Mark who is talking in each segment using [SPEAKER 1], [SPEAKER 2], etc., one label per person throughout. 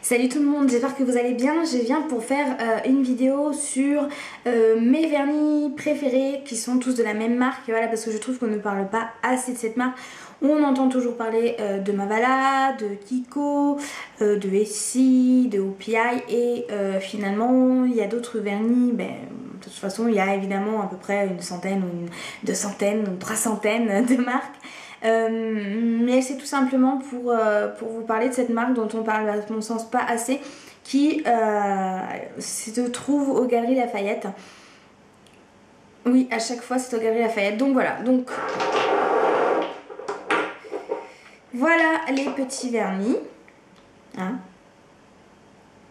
[SPEAKER 1] Salut tout le monde, j'espère que vous allez bien. Je viens pour faire une vidéo sur mes vernis préférés qui sont tous de la même marque. Voilà, parce que je trouve qu'on ne parle pas assez de cette marque. On entend toujours parler de Mavala, de Kiko, de Essie, de OPI et finalement il y a d'autres vernis. De toute façon il y a évidemment à peu près une centaine ou une 200 ou 300 de marques. Mais c'est tout simplement pour vous parler de cette marque dont on parle à mon sens pas assez, qui se trouve aux Galeries Lafayette. Oui, à chaque fois c'est aux Galeries Lafayette. Donc voilà, voilà les petits vernis. Hein.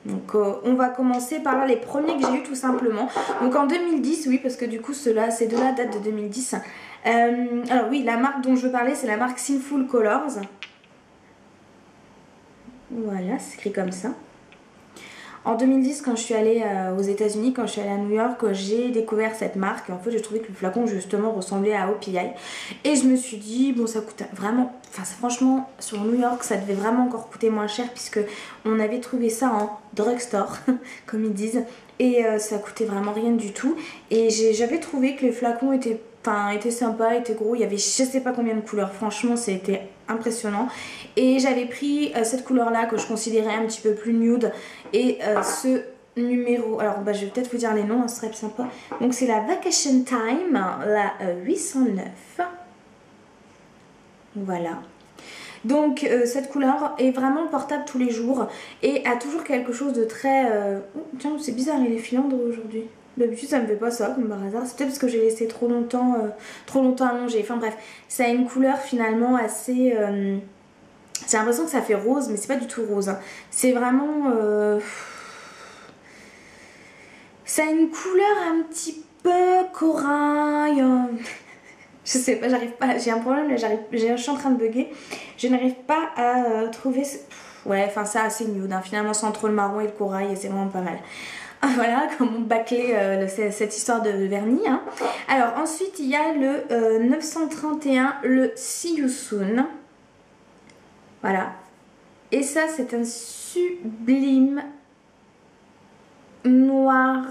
[SPEAKER 1] Donc on va commencer par là, les premiers que j'ai eu tout simplement. Donc en 2010, oui, parce que du coup ceux-là, ces deux-là datent de 2010. Alors oui, la marque dont je veux parler, c'est la marque Sinful Colors. Voilà, c'est écrit comme ça. En 2010, quand je suis allée aux États-Unis, quand je suis allée à New York, j'ai découvert cette marque. En fait, j'ai trouvé que le flacon justement ressemblait à OPI. Et je me suis dit, bon, ça coûte vraiment. Enfin, franchement, sur New York, ça devait vraiment encore coûter moins cher, puisque on avait trouvé ça en drugstore, comme ils disent. Et ça coûtait vraiment rien du tout. Et j'avais trouvé que les flacons étaient sympa, était gros, il y avait je sais pas combien de couleurs, franchement c'était impressionnant. Et j'avais pris cette couleur là que je considérais un petit peu plus nude et ce numéro, alors je vais peut-être vous dire les noms, ce serait sympa. Donc c'est la Vacation Time, la 809. Voilà. Donc cette couleur est vraiment portable tous les jours et a toujours quelque chose de très... Oh, tiens, c'est bizarre, il est filandre aujourd'hui. D'habitude ça me fait pas ça comme par hasard. C'est peut-être parce que j'ai laissé trop longtemps allongé. Enfin bref, ça a une couleur finalement assez... J'ai l'impression que ça fait rose, mais c'est pas du tout rose. Hein. C'est vraiment... Ça a une couleur un petit peu corail... Je sais pas, j'arrive pas, j'ai un problème, je suis en train de bugger. Je n'arrive pas à trouver... Ouais, enfin c'est assez nude, hein. Finalement c'est entre le marron et le corail et c'est vraiment pas mal. Voilà comment bâcler cette histoire de vernis. Hein. Alors ensuite il y a le 931, le See You Soon. Voilà. Et ça c'est un sublime noir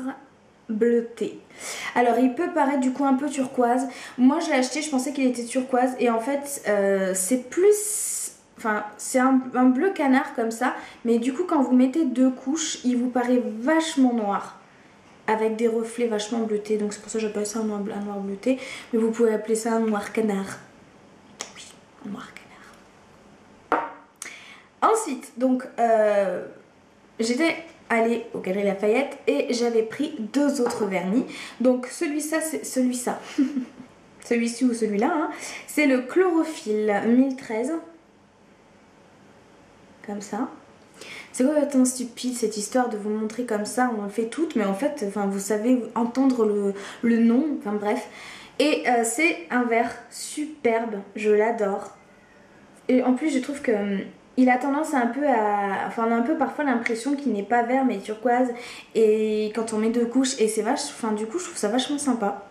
[SPEAKER 1] bleuté. Alors il peut paraître du coup un peu turquoise. Moi je l'ai acheté, je pensais qu'il était turquoise et en fait c'est plus... Enfin c'est un bleu canard comme ça, mais du coup quand vous mettez deux couches il vous paraît vachement noir avec des reflets vachement bleutés, donc c'est pour ça que j'appelle ça un noir bleuté, mais vous pouvez appeler ça un noir canard. Oui, un noir canard. Ensuite donc j'étais allée au Galeries Lafayette et j'avais pris deux autres vernis. Donc celui-ci ou celui-là, hein, c'est le Chlorophylle 1013. Comme ça. C'est complètement stupide cette histoire de vous montrer comme ça, on le fait toutes, mais en fait, vous savez entendre le nom, enfin bref. Et c'est un vert superbe, je l'adore. Et en plus, je trouve que il a tendance un peu à... Enfin, on a un peu parfois l'impression qu'il n'est pas vert, mais turquoise. Et quand on met deux couches, et c'est du coup, je trouve ça vachement sympa.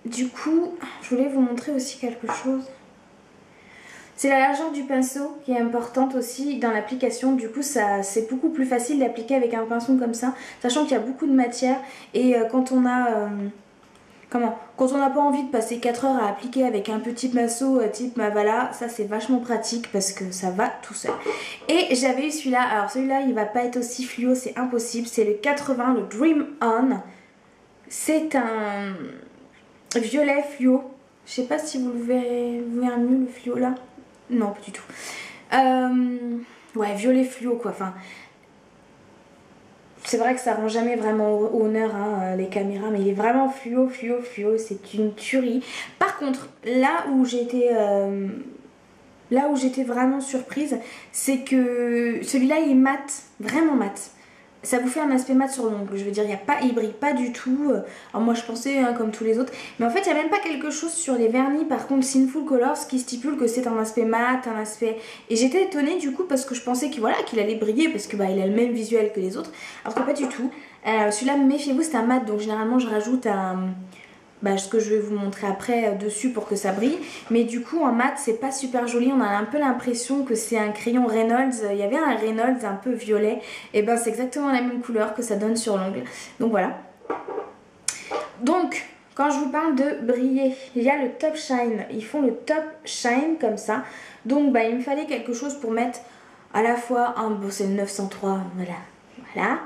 [SPEAKER 1] Du coup, je voulais vous montrer aussi quelque chose. C'est la largeur du pinceau qui est importante aussi dans l'application. Du coup, c'est beaucoup plus facile d'appliquer avec un pinceau comme ça, sachant qu'il y a beaucoup de matière. Et quand on a... Quand on n'a pas envie de passer 4 heures à appliquer avec un petit pinceau type Mavala, ça c'est vachement pratique parce que ça va tout seul. Et j'avais eu celui-là, alors celui-là il va pas être aussi fluo, c'est impossible, c'est le 80, le Dream On. C'est un violet fluo, je sais pas si vous le verrez mieux le fluo là. Non, pas du tout. Ouais, violet fluo quoi, enfin... C'est vrai que ça rend jamais vraiment honneur hein, les caméras, mais il est vraiment fluo, c'est une tuerie. Par contre, là où j'étais vraiment surprise, c'est que celui-là il est mat, vraiment mat. Ça vous fait un aspect mat sur l'ongle, je veux dire, il brille pas du tout. Alors moi je pensais hein, comme tous les autres, mais en fait il n'y a même pas quelque chose sur les vernis, par contre Sinful Colors qui stipule que c'est un aspect mat, un aspect... Et j'étais étonnée du coup parce que je pensais qu'il allait briller parce que il a le même visuel que les autres, alors que pas du tout. Celui-là, méfiez-vous, c'est un mat, donc généralement je rajoute ce que je vais vous montrer après dessus pour que ça brille. Mais du coup en mat c'est pas super joli, on a un peu l'impression que c'est un crayon Reynolds. Il y avait un Reynolds un peu violet, et ben c'est exactement la même couleur que ça donne sur l'ongle. Donc voilà. Donc quand je vous parle de briller, il y a le Top Shine. Ils font le Top Shine comme ça. Donc il me fallait quelque chose pour mettre à la fois un... Bon c'est le 903, voilà.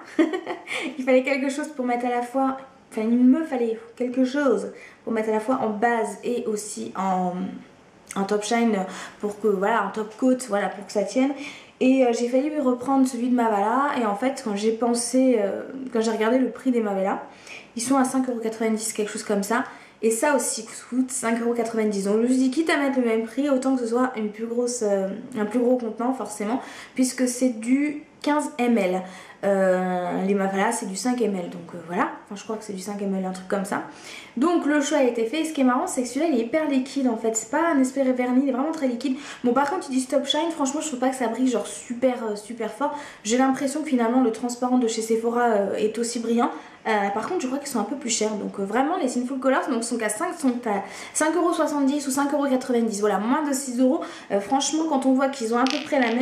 [SPEAKER 1] Il fallait quelque chose pour mettre à la fois... Enfin il me fallait quelque chose pour mettre à la fois en base et aussi en Top Shine pour que... Voilà, en top coat, voilà, pour que ça tienne. Et j'ai failli reprendre celui de Mavala. Et en fait quand j'ai pensé... quand j'ai regardé le prix des Mavala, ils sont à 5,90€, quelque chose comme ça. Et ça aussi coûte 5,90€. Donc je me suis dit, quitte à mettre le même prix, autant que ce soit une plus grosse, un plus gros contenant forcément, puisque c'est du 15 ml. Les Mavala c'est du 5 ml, donc voilà. Enfin je crois que c'est du 5 ml, un truc comme ça. Donc le choix a été fait. Et ce qui est marrant c'est que celui-là il est hyper liquide en fait. C'est pas un espèce vernis, il est vraiment très liquide. Bon par contre il dit Stop Shine, franchement je trouve pas que ça brille genre super fort. J'ai l'impression que finalement le transparent de chez Sephora est aussi brillant. Par contre je crois qu'ils sont un peu plus chers. Donc vraiment les Sinful Colors donc, sont à 5,70€ ou 5,90€. Voilà, moins de 6€. Franchement quand on voit qu'ils ont à peu près la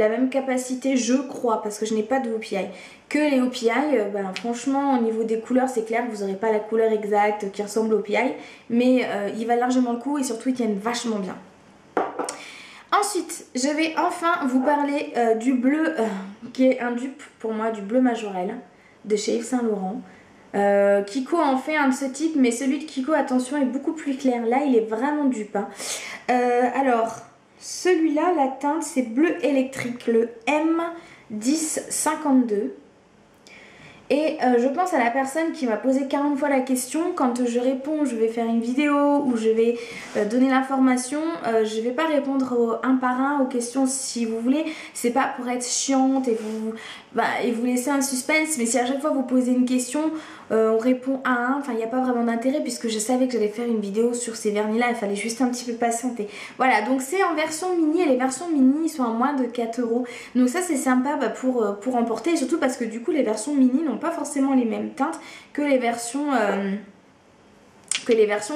[SPEAKER 1] même capacité, je crois, parce que je n'ai pas de OPI, que les OPI, franchement au niveau des couleurs c'est clair que vous n'aurez pas la couleur exacte qui ressemble au OPI, mais ils valent largement le coup et surtout ils tiennent vachement bien. Ensuite je vais enfin vous parler du bleu qui est un dupe pour moi, du bleu Majorelle de chez Yves Saint Laurent. Kiko en fait un de ce type, mais celui de Kiko, attention, est beaucoup plus clair. Là il est vraiment dupe hein. Alors celui-là, la teinte c'est bleu électrique, le M1052. Et je pense à la personne qui m'a posé 40 fois la question. Quand je réponds, je vais faire une vidéo où je vais donner l'information. Je vais pas répondre un par un aux questions si vous voulez. C'est pas pour être chiante et vous laisser un suspense. Mais si à chaque fois vous posez une question, on répond à un. Enfin, il n'y a pas vraiment d'intérêt puisque je savais que j'allais faire une vidéo sur ces vernis-là. Il fallait juste un petit peu patienter. Voilà, donc c'est en version mini. Et les versions mini, ils sont à moins de 4€. Donc ça, c'est sympa pour emporter. Et surtout parce que du coup, les versions mini n'ont pas forcément les mêmes teintes que les versions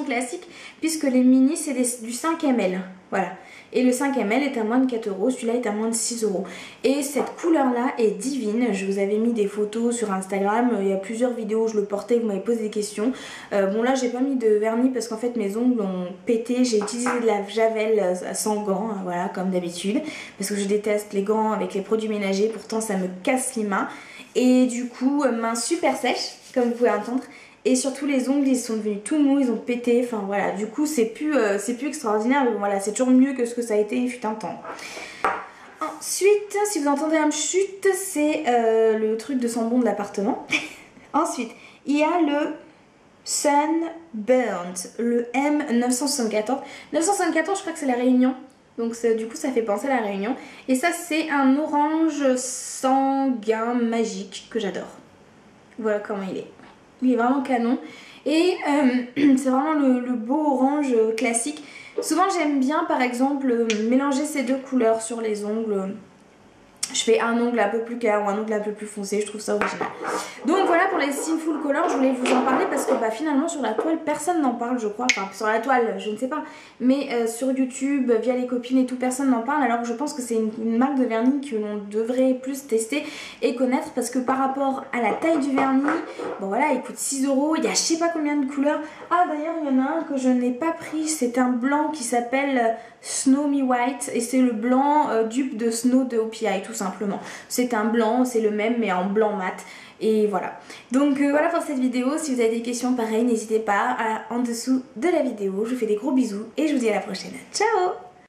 [SPEAKER 1] classiques, puisque les mini c'est du 5 ml, voilà, et le 5 ml est à moins de 4€, celui-là est à moins de 6€. Et cette couleur là est divine. Je vous avais mis des photos sur Instagram, il y a plusieurs vidéos où je le portais, vous m'avez posé des questions. Bon là j'ai pas mis de vernis parce qu'en fait mes ongles ont pété, j'ai utilisé de la javel sans gants, hein, voilà, comme d'habitude, parce que je déteste les gants avec les produits ménagers, pourtant ça me casse les mains. Et du coup, mains super sèches, comme vous pouvez entendre. Et surtout les ongles, ils sont devenus tout mous, ils ont pété. Enfin voilà, du coup c'est plus extraordinaire. Mais bon, voilà, c'est toujours mieux que ce que ça a été il fut un temps. Ensuite, si vous entendez un chute, c'est le truc de sambon de l'appartement. Ensuite, il y a le Sunburnt, le M974. 974, je crois que c'est la Réunion. Donc du coup ça fait penser à la Réunion. Et ça c'est un orange sanguin magique que j'adore. Voilà comment il est. Il est vraiment canon. Et c'est vraiment le beau orange classique. Souvent j'aime bien par exemple mélanger ces deux couleurs sur les ongles. Je fais un ongle un peu plus clair ou un ongle un peu plus foncé, je trouve ça original. Donc voilà pour les Sinful Colors, je voulais vous en parler parce que finalement sur la toile personne n'en parle je crois. Enfin sur la toile je ne sais pas, mais sur YouTube via les copines et tout personne n'en parle, alors que je pense que c'est une marque de vernis que l'on devrait plus tester et connaître, parce que par rapport à la taille du vernis, bon voilà il coûte 6€, il y a je sais pas combien de couleurs. Ah d'ailleurs il y en a un que je n'ai pas pris, c'est un blanc qui s'appelle Snow Me White et c'est le blanc dupe de Snow de OPI tout simplement. C'est un blanc, c'est le même mais en blanc mat. Et voilà. Donc voilà pour cette vidéo. Si vous avez des questions pareilles, n'hésitez pas en dessous de la vidéo. Je vous fais des gros bisous et je vous dis à la prochaine. Ciao!